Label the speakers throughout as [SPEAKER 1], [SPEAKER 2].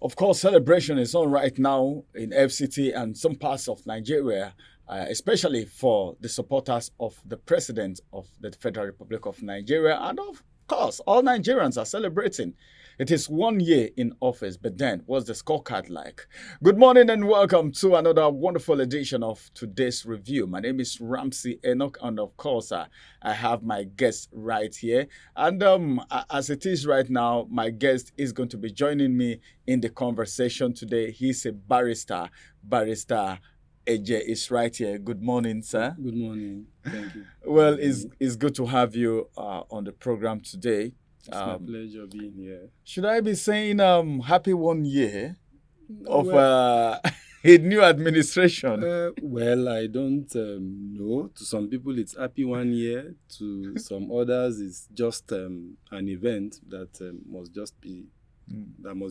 [SPEAKER 1] Of course, celebration is on right now in FCT and some parts of Nigeria, especially for the supporters of the President of the Federal Republic of Nigeria. And of course, all Nigerians are celebrating. It is 1 year in office, but then what's the scorecard like? Good morning and welcome to another wonderful edition of today's review. My name is Ramsey Enoch, and of course, I have my guest right here. And as it is right now, my guest is going to be joining me in the conversation today. He's a barrister. Barrister Eje is right here. Good morning, sir.
[SPEAKER 2] Good morning. Thank you.
[SPEAKER 1] Well, it's good to have you on the program today.
[SPEAKER 2] It's my pleasure being here.
[SPEAKER 1] Should I be saying happy 1 year of
[SPEAKER 2] Well,
[SPEAKER 1] a new administration?
[SPEAKER 2] well, I don't know. To some people, it's happy 1 year. To some others, it's just an event that must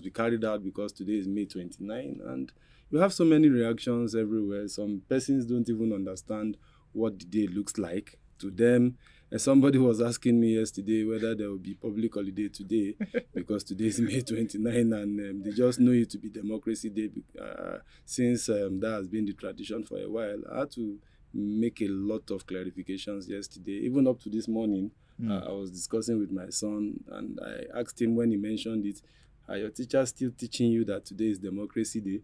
[SPEAKER 2] be carried out because today is May 29, and you have so many reactions everywhere. Some persons don't even understand what the day looks like to them. And somebody was asking me yesterday whether there will be public holiday today because today is May 29 and they just know it to be Democracy Day since that has been the tradition for a while. I had to make a lot of clarifications yesterday. Even up to this morning, I was discussing with my son and I asked him when he mentioned it, are your teachers still teaching you that today is Democracy Day?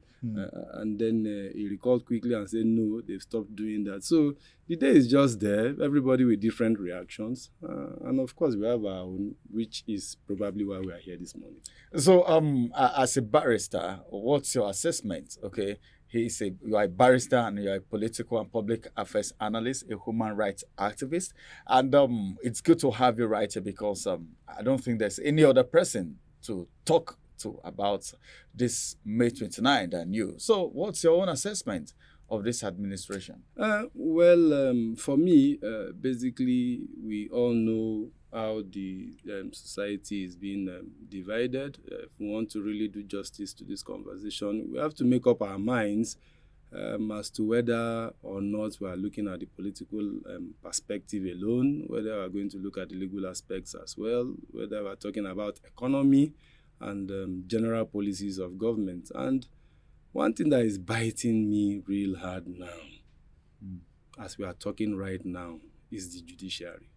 [SPEAKER 2] And then he recalled quickly and said, no, they've stopped doing that. So the day is just there, everybody with different reactions. And of course, we have our own, which is probably why we are here this morning.
[SPEAKER 1] So, as a barrister, what's your assessment? Okay, you are a barrister and you are a political and public affairs analyst, a human rights activist, and it's good to have you right here because I don't think there's any other person to talk to about this May 29 than you. So, what's your own assessment of this administration?
[SPEAKER 2] For me, basically, we all know how the society is being divided. If we want to really do justice to this conversation, we have to make up our minds as to whether or not we are looking at the political perspective alone, whether we are going to look at the legal aspects as well, whether we are talking about economy and general policies of government. And one thing that is biting me real hard now, as we are talking right now, is the judiciary.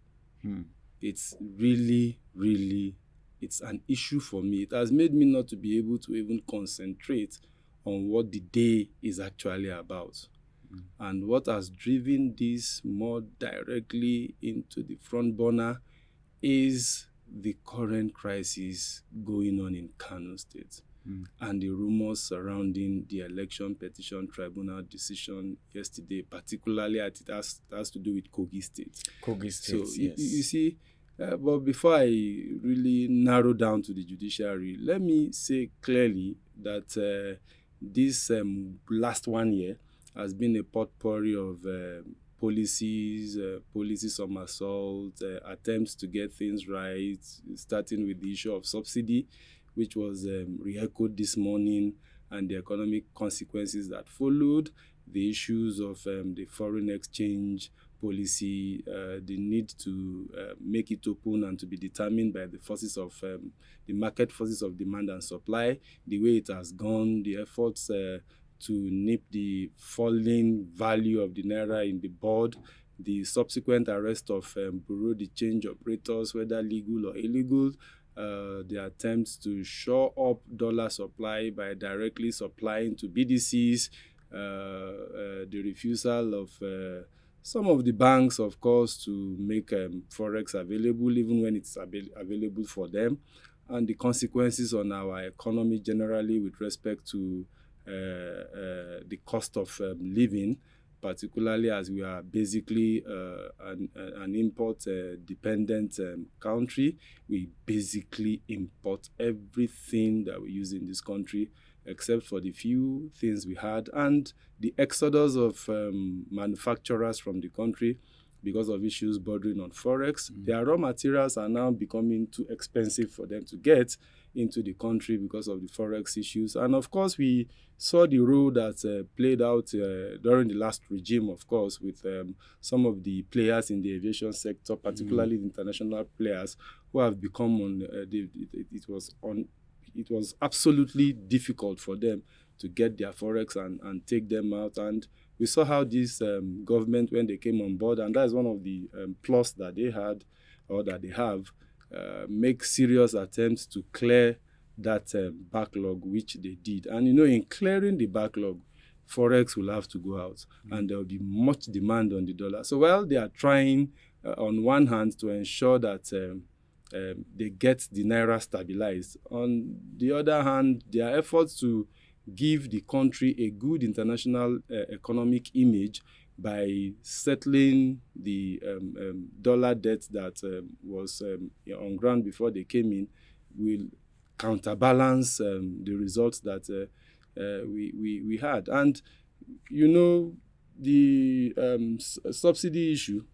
[SPEAKER 2] It's really, really, it's an issue for me. It has made me not to be able to even concentrate on what the day is actually about. And what has driven this more directly into the front burner is the current crisis going on in Kano State and the rumors surrounding the election petition tribunal decision yesterday, particularly as it has to do with Kogi State.
[SPEAKER 1] Kogi State,
[SPEAKER 2] So
[SPEAKER 1] yes.
[SPEAKER 2] you see, but before I really narrow down to the judiciary, let me say clearly that this last 1 year has been a potpourri of policies, policy somersault, attempts to get things right, starting with the issue of subsidy, which was re-echoed this morning, and the economic consequences that followed, the issues of the foreign exchange policy, the need to make it open and to be determined by the forces of the market forces of demand and supply, the way it has gone, the efforts to nip the falling value of the Naira in the board, the subsequent arrest of bureau de change operators, whether legal or illegal, the attempts to shore up dollar supply by directly supplying to BDCs, the refusal of some of the banks, of course, to make forex available, even when it's available for them, and the consequences on our economy generally with respect to the cost of living, particularly as we are basically an import-dependent country. We basically import everything that we use in this country, except for the few things we had, and the exodus of manufacturers from the country because of issues bordering on forex. Their raw materials are now becoming too expensive for them to get into the country because of the forex issues. And of course, we saw the role that played out during the last regime, of course, with some of the players in the aviation sector, particularly the international players, who have become it was absolutely difficult for them to get their forex and take them out. And we saw how this government, when they came on board, and that's one of the plus that they had or that they have, make serious attempts to clear that backlog, which they did. And in clearing the backlog, forex will have to go out, and there will be much demand on the dollar. So while they are trying, on one hand, to ensure that they get the naira stabilized, on the other hand, their efforts to give the country a good international economic image by settling the dollar debt that was on ground before they came in will counterbalance the results that we had. And the subsidy issue,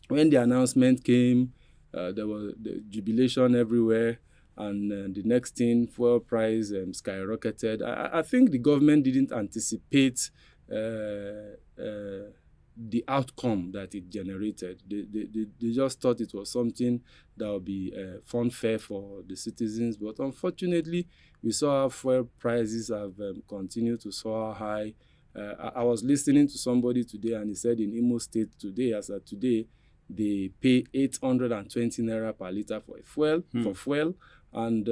[SPEAKER 2] when the announcement came, there was the jubilation everywhere, and the next thing, fuel price skyrocketed. I think the government didn't anticipate the outcome that it generated. They just thought it was something that would be fun fair for the citizens. But unfortunately, we saw how fuel prices have continued to soar high. I was listening to somebody today, and he said in Imo State today, as of today, they pay 820 naira per liter for fuel. And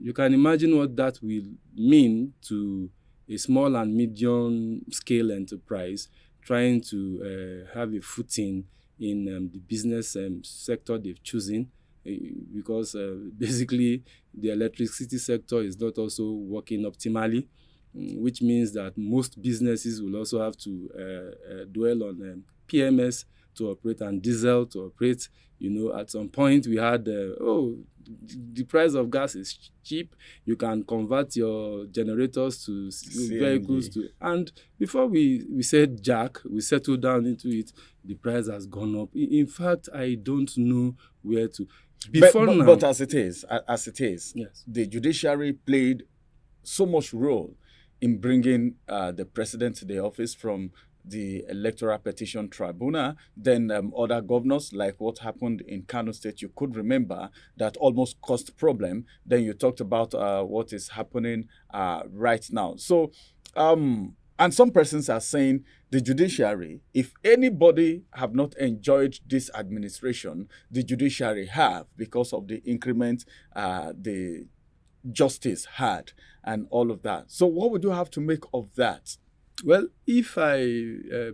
[SPEAKER 2] you can imagine what that will mean to a small and medium scale enterprise trying to have a footing in the business sector they've chosen, because basically the electricity sector is not also working optimally, which means that most businesses will also have to dwell on PMS to operate and diesel to operate. At some point we had, the price of gas is cheap. You can convert your generators to vehicles and before we said jack, we settled down into it, the price has gone up. In fact, I don't know where to.
[SPEAKER 1] But as it is,
[SPEAKER 2] yes,
[SPEAKER 1] the judiciary played so much role in bringing the president to the office from the Electoral Petition Tribunal, then other governors, like what happened in Kano State, you could remember, that almost caused problem. Then you talked about what is happening right now. So, and some persons are saying the judiciary, if anybody have not enjoyed this administration, the judiciary have, because of the increment the justice had and all of that. So what would you have to make of that?
[SPEAKER 2] Well, if I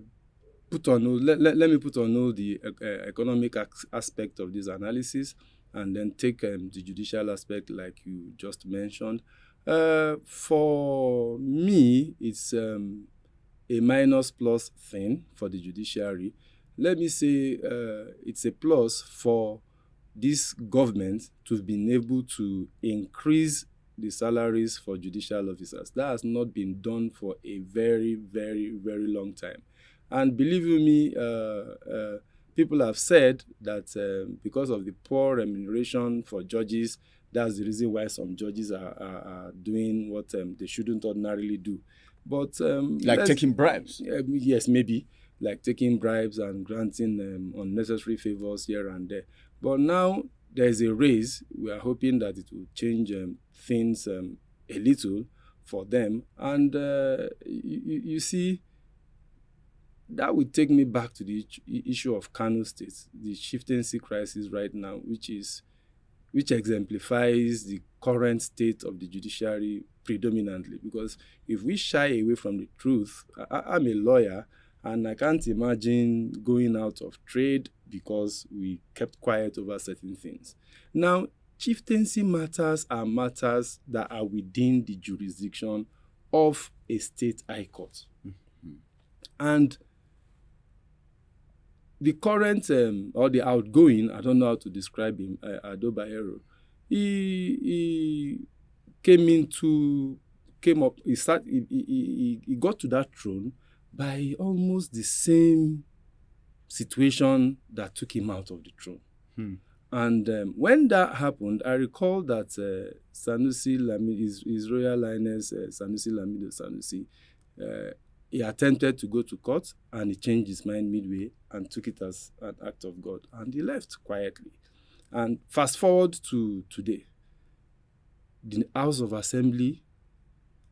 [SPEAKER 2] put on hold, let me put on hold the economic aspect of this analysis and then take the judicial aspect like you just mentioned. For me, it's a minus plus thing for the judiciary. Let me say it's a plus for this government to have been able to increase the salaries for judicial officers. That has not been done for a very, very, very long time. And believe you me, people have said that because of the poor remuneration for judges, that's the reason why some judges are doing what they shouldn't ordinarily do. But
[SPEAKER 1] like taking bribes?
[SPEAKER 2] Yes, maybe. Like taking bribes and granting unnecessary favors here and there. But now there's a raise. We are hoping that it will change things a little for them. And you see, that would take me back to the issue of Kano State, the chieftaincy crisis right now, which exemplifies the current state of the judiciary predominantly. Because if we shy away from the truth, I'm a lawyer, and I can't imagine going out of trade because we kept quiet over certain things. Now, chieftaincy matters are matters that are within the jurisdiction of a state high court. Mm-hmm. And the current or the outgoing, I don't know how to describe him, Ado Bayero, he got to that throne by almost the same situation that took him out of the throne. And when that happened, I recall that Sanusi Lamido, His Royal Highness Sanusi Lamido Sanusi, he attempted to go to court and he changed his mind midway and took it as an act of God. And he left quietly. And fast forward to today. the House of Assembly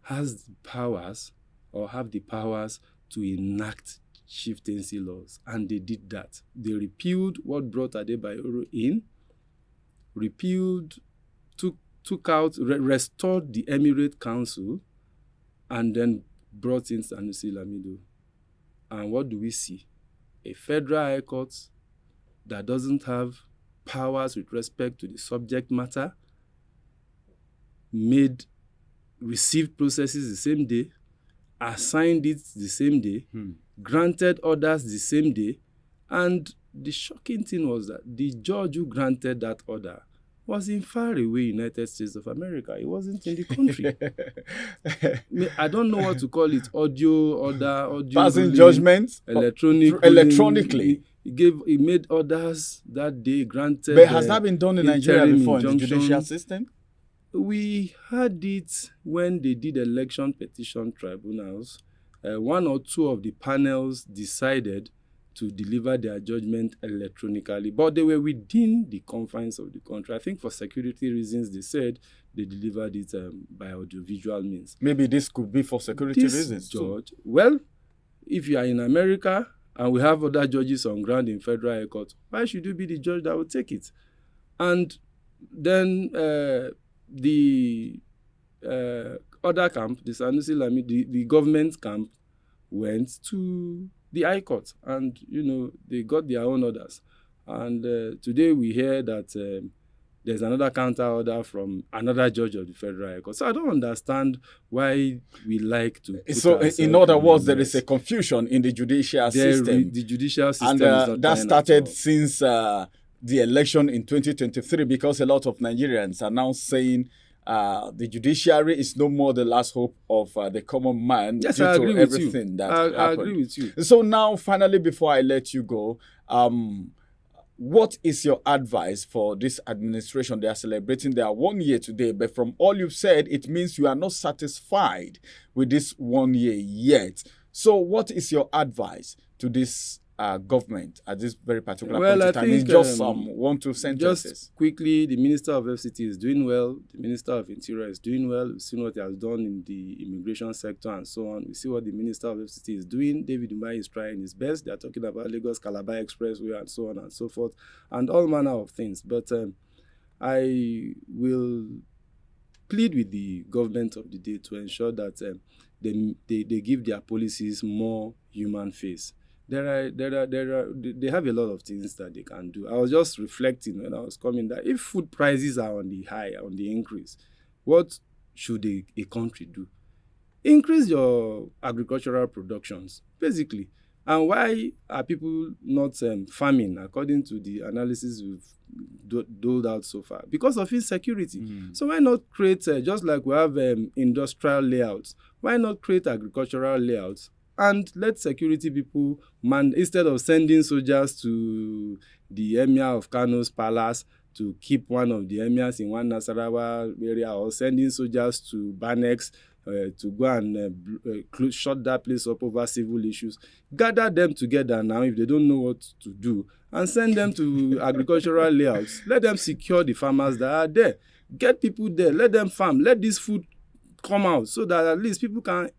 [SPEAKER 2] has powers or have the powers to enact chieftaincy laws, and they did that. They repealed what brought Adebayo in, took out, restored the Emirate Council, and then brought in Sanusi Lamido. And what do we see? A federal high court that doesn't have powers with respect to the subject matter, received processes the same day, assigned it the same day, granted orders the same day, and the shocking thing was that the judge who granted that order was in faraway United States of America. He wasn't in the country. I don't know what to call it. Audio
[SPEAKER 1] passing
[SPEAKER 2] ruling,
[SPEAKER 1] judgments
[SPEAKER 2] electronically. He made orders that day, granted.
[SPEAKER 1] But has that been done in Nigeria before in the judicial system?
[SPEAKER 2] We had it when they did election petition tribunals. One or two of the panels decided to deliver their judgment electronically, but they were within the confines of the country. I think for security reasons, they said they delivered it by audiovisual means.
[SPEAKER 1] Maybe this could be for security reasons
[SPEAKER 2] judge, too. Well, if you are in America and we have other judges on ground in federal high court, why should you be the judge that will take it? And then the other camp, the Sanusi Lamido, the government camp, went to the High Court, and they got their own orders. And today we hear that there's another counter order from another judge of the Federal High Court. So I don't understand why we like to.
[SPEAKER 1] So in other words, there is a confusion in the judicial system.
[SPEAKER 2] The judicial system,
[SPEAKER 1] and that started since the election in 2023, because a lot of Nigerians are now saying the judiciary is no more the last hope of the common man.
[SPEAKER 2] Yes,
[SPEAKER 1] due
[SPEAKER 2] I agree
[SPEAKER 1] to
[SPEAKER 2] with
[SPEAKER 1] everything
[SPEAKER 2] you.
[SPEAKER 1] that
[SPEAKER 2] I
[SPEAKER 1] happened.
[SPEAKER 2] agree with you.
[SPEAKER 1] So now, finally, before I let you go, what is your advice for this administration? They are celebrating their 1 year today, but from all you've said, it means you are not satisfied with this 1 year yet. So what is your advice to this government at this very particular point in time? It's just 1-2 sentences.
[SPEAKER 2] Just quickly, the Minister of FCT is doing well. The Minister of Interior is doing well. We've seen what he has done in the immigration sector and so on. We see what the Minister of FCT is doing. David Umahi is trying his best. They are talking about Lagos-Calabar Expressway and so on and so forth, and all manner of things. But I will plead with the government of the day to ensure that they give their policies more human face. They have a lot of things that they can do. I was just reflecting when I was coming that if food prices are on the increase, what should a country do? Increase your agricultural productions, basically. And why are people not farming according to the analysis we've doled out so far? Because of insecurity. So why not create, just like we have industrial layouts, why not create agricultural layouts and let security people instead of sending soldiers to the Emir of Kano's palace to keep one of the emirs in one Nasarawa area, or sending soldiers to Banex to go and shut that place up over civil issues. Gather them together now if they don't know what to do, and send them to agricultural layouts. Let them secure the farmers that are there. Get people there. Let them farm. Let this food come out so that at least people can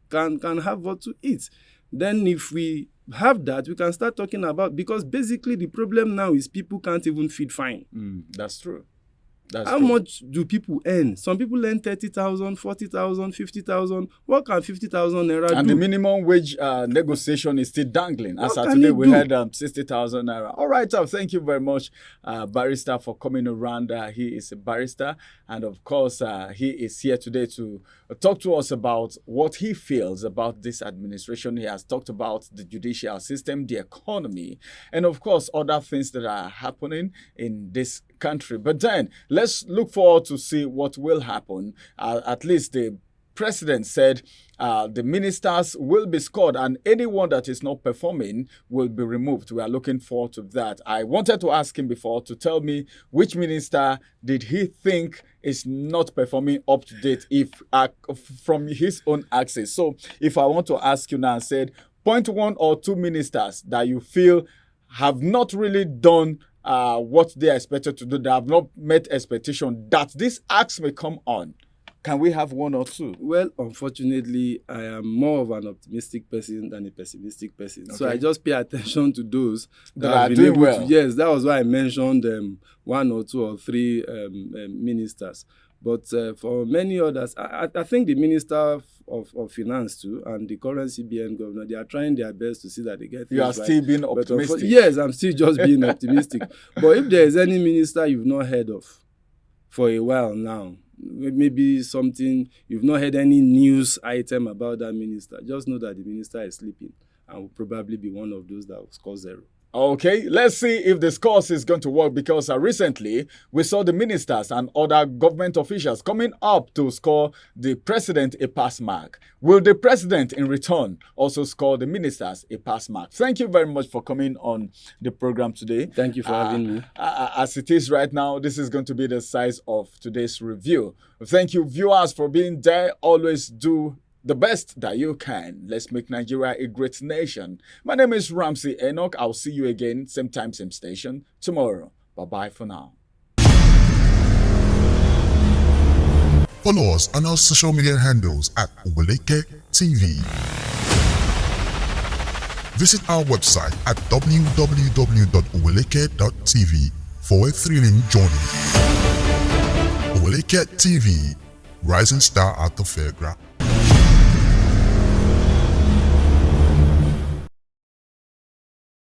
[SPEAKER 2] have what to eat. Then if we have that, we can start talking about, because basically the problem now is people can't even feed fine.
[SPEAKER 1] That's true.
[SPEAKER 2] How much do people earn? Some people earn 30,000, 40,000, 50,000. What can 50,000 naira do?
[SPEAKER 1] And the minimum wage negotiation is still dangling. As of today, we had 60,000 naira. All right, thank you very much, Barrister, for coming around. He is a barrister, and of course, he is here today to talk to us about what he feels about this administration. He has talked about the judicial system, the economy, and of course, other things that are happening in this country. But then, let's look forward to see what will happen. At least the president said the ministers will be scored, and anyone that is not performing will be removed. We are looking forward to that. I wanted to ask him before to tell me which minister did he think is not performing up to date, if from his own access. So if I want to ask you now, and said, point 1 or 2 ministers that you feel have not really done what they are expected to do, they have not met expectation, that this axe may come on. can we have one or two?
[SPEAKER 2] Well, unfortunately, I am more of an optimistic person than a pessimistic person. So I just pay attention to those that
[SPEAKER 1] are
[SPEAKER 2] have been
[SPEAKER 1] doing
[SPEAKER 2] able
[SPEAKER 1] well.
[SPEAKER 2] to. Yes, that was why I mentioned one or two or three ministers. But for many others, I think the Minister of Finance too and the current CBN governor, they are trying their best to see that they get things
[SPEAKER 1] You are
[SPEAKER 2] right.
[SPEAKER 1] still being optimistic.
[SPEAKER 2] Yes, I'm still just being optimistic. But if there is any minister you've not heard of for a while now, maybe something, you've not heard any news item about that minister, just know that the minister is sleeping and will probably be one of those that will score 0.
[SPEAKER 1] Okay, let's see if this course is going to work, because recently we saw the ministers and other government officials coming up to score the president a pass mark. Will the president in return also score the ministers a pass mark? Thank you very much for coming on the program today.
[SPEAKER 2] Thank you for having me.
[SPEAKER 1] As it is right now, this is going to be the size of today's review. Thank you, viewers, for being there. Always do the best that you can. Let's make Nigeria a great nation. My name is Ramsey Enoch. I'll see you again, same time, same station, tomorrow. Bye-bye for now.
[SPEAKER 3] Follow us on our social media handles at Oweleke TV. Visit our website at www.oweleketv for a thrilling journey. Oweleke TV, rising star at the fairground.